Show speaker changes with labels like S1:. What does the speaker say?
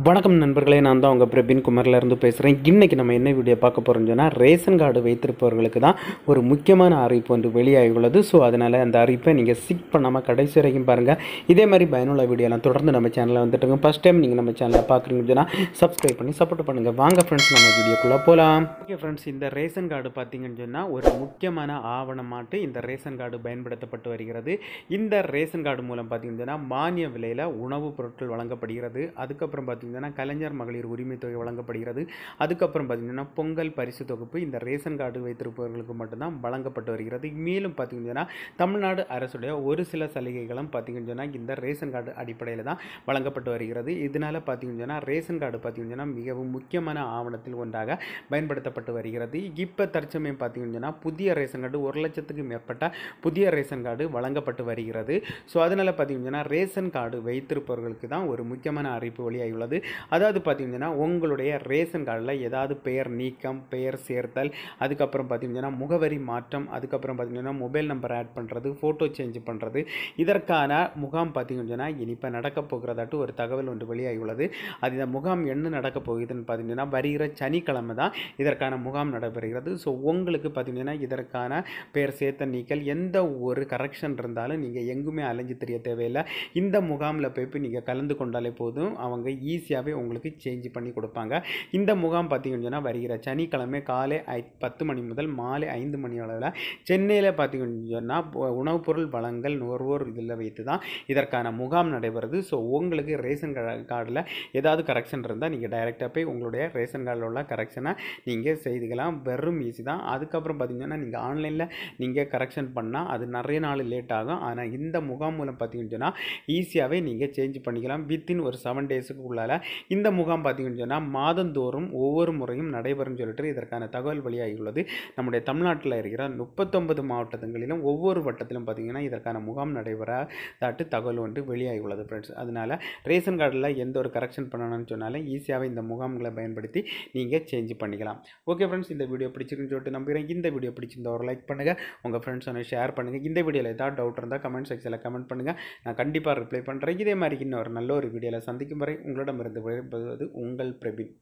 S1: வணக்கம் நண்பர்களே, நான் தான் உங்கள் பிரபின் குமார்லேருந்து பேசுகிறேன். இன்றைக்கி நம்ம என்ன வீடியோ பார்க்க போகிறோம்னு சொன்னால், ரேஷன் கார்டு வைத்திருப்பவர்களுக்கு தான் ஒரு முக்கியமான அறிவிப்பு ஒன்று வெளியாகி உள்ளது. ஸோ அதனால் அந்த அறிவிப்பை நீங்கள் ஸ்கிப் பண்ணாமல் கடைசி வரைக்கும் பாருங்கள். இதே மாதிரி பயனுள்ள வீடியோலாம் தொடர்ந்து நம்ம சேனலில் வந்துட்டுங்க. ஃபஸ்ட் டைம் நீங்கள் நம்ம சேனலில் பார்க்குறீங்கன்னு சொன்னால் சப்ஸ்கிரைப் பண்ணி சப்போர்ட் பண்ணுங்கள். வாங்க ஃப்ரெண்ட்ஸ், நம்ம வீடியோக்குள்ளே போகலாம். ஓகே ஃப்ரெண்ட்ஸ், இந்த ரேஷன் கார்டு பார்த்தீங்கன்னு சொன்னால் ஒரு முக்கியமான ஆவணமாட்டு இந்த ரேஷன் கார்டு பயன்படுத்தப்பட்டு வருகிறது. இந்த ரேஷன் கார்டு மூலம் பார்த்தீங்கன்னு சொன்னால் மானிய விலையில் உணவுப் பொருட்கள் வழங்கப்படுகிறது. அதுக்கப்புறம் பார்த்தீங்கன்னா கலைஞர் மகளிர் உரிமை தொகை வழங்கப்படுகிறது. அதுக்கப்புறம் பார்த்தீங்கன்னா பொங்கல் பரிசு தொகுப்பு இந்த ரேஷன் கார்டு வைத்திருப்பவர்களுக்கு மட்டும்தான் வழங்கப்பட்டு வருகிறது. மேலும் பார்த்தீங்கன்னா தமிழ்நாடு அரசுடைய ஒரு சில சலுகைகளும் பார்த்தீங்கன்னா இந்த ரேஷன் கார்டு அடிப்படையில் தான் வழங்கப்பட்டு வருகிறது. இதனால் பார்த்தீங்கன்னா ரேஷன் கார்டு பார்த்தீங்கன்னா மிகவும் முக்கியமான ஆவணத்தில் ஒன்றாக பயன்படுத்தப்பட்டு வருகிறது. இப்போ தற்சமயம் பார்த்தீங்கன்னா புதிய ரேஷன் கார்டு 1,00,000க்கும் மேற்பட்ட புதிய ரேஷன் கார்டு வழங்கப்பட்டு வருகிறது. ஸோ அதனால் பார்த்தீங்கன்னா ரேஷன் கார்டு வைத்திருப்பவர்களுக்கு தான் ஒரு முக்கியமான அறிவிப்பு வெளியாகியுள்ளது. அதாவது பார்த்தீங்கன்னா உங்களுடைய ரேஷன் கார்டில் ஏதாவது பெயர் நீக்கம், பெயர் சேர்த்தல், அதுக்கப்புறம் பார்த்தீங்கன்னா முகவரி மாற்றம், அதுக்கப்புறம் பார்த்தீங்கன்னா மொபைல் நம்பர் ஆட் பண்ணுறது, ஃபோட்டோ சேஞ்ச் பண்ணுறது, இதற்கான முகாம் பார்த்தீங்கன்னா இப்போ நடக்க போகிறதாட்டு ஒரு தகவல் ஒன்று வெளியாகியுள்ளது. அது இந்த முகாம் என்ன நடக்க போகுதுன்னு பார்த்தீங்கன்னா வருகிற சனிக்கிழமை தான் இதற்கான முகாம் நடைபெறுகிறது. ஸோ உங்களுக்கு பார்த்தீங்கன்னா இதற்கான பெயர் சேர்த்த நீக்கல் எந்த ஒரு கரெக்ஷன் இருந்தாலும் நீங்கள் எங்குமே அலைஞ்சு தெரிய தேவையில்லை. இந்த முகாமில் போய் நீங்கள் கலந்து கொண்டாலே போதும், அவங்க ஈஸியாகவே உங்களுக்கு சேஞ்ச் பண்ணி கொடுப்பாங்க. இந்த முகாம் பார்த்தீங்கன்னா வருகிற சனிக்கிழமை காலை 10 மணி முதல் மாலை 5 மணி அளவில் சென்னையில் பார்த்தீங்கன்னா உணவுப் பொருள் வழங்கல் நுகர்வோர் இதில் வைத்து தான் இதற்கான முகாம் நடைபெறுது. ஸோ உங்களுக்கு ரேஷன் கார்டில் ஏதாவது கரெக்ஷன் இருந்தால் நீங்கள் டைரெக்டாக போய் உங்களுடைய ரேஷன் கார்டில் உள்ள கரெக்ஷனை நீங்கள் செய்துக்கலாம். வெறும் ஈஸி தான். அதுக்கப்புறம் பார்த்தீங்கன்னா நீங்கள் ஆன்லைனில் நீங்கள் கரெக்ஷன் பண்ணால் அது நிறைய நாள் லேட் ஆகும். ஆனால் இந்த முகாம் மூலம் பார்த்தீங்கன்னா ஈஸியாகவே நீங்கள் சேஞ்ச் பண்ணிக்கலாம். வித்தின் ஒரு 7 டேஸுக்கு உள்ளால இந்த முகாம் பார்த்தீங்கன்னு சொன்னால் மாதந்தோறும் ஒவ்வொரு முறையும் நடைபெறும் சொல்லிட்டு இதற்கான தகவல் வெளியாகியுள்ளது. நம்முடைய தமிழ்நாட்டில் இருக்கிற 39 மாவட்டங்களிலும் ஒவ்வொரு வட்டத்திலும் பார்த்தீங்கன்னா இதற்கான முகாம் நடைபெறாதாட்டு தகவல் ஒன்று வெளியாகியுள்ளது ஃப்ரெண்ட்ஸ். அதனால் ரேஷன் கார்டில் எந்த ஒரு கரெக்ஷன் பண்ணணும்னு சொன்னாலும் ஈஸியாகவே இந்த முகாம்களை பயன்படுத்தி நீங்கள் சேஞ்ச் பண்ணிக்கலாம். ஓகே ஃப்ரெண்ட்ஸ், இந்த வீடியோ பிடிச்சிருக்குன்னு சொல்லிட்டு நம்புகிறேன். இந்த வீடியோ பிடிச்சிருந்தா ஒரு லைக் பண்ணுங்கள், உங்கள் ஃப்ரெண்ட்ஸோட ஷேர் பண்ணுங்கள். இந்த வீடியோவில் ஏதாவது டவுட் இருந்தால் கமெண்ட் செக்ஷனில் கமெண்ட் பண்ணுங்கள், நான் கண்டிப்பாக ரிப்ளை பண்ணுறேன். இதே மாதிரி இன்னொரு நல்ல ஒரு வீடியோவில் சந்திக்கும் வரை உங்களிடமிருந்து விடைபெறுவது உங்கள் பிரபின்.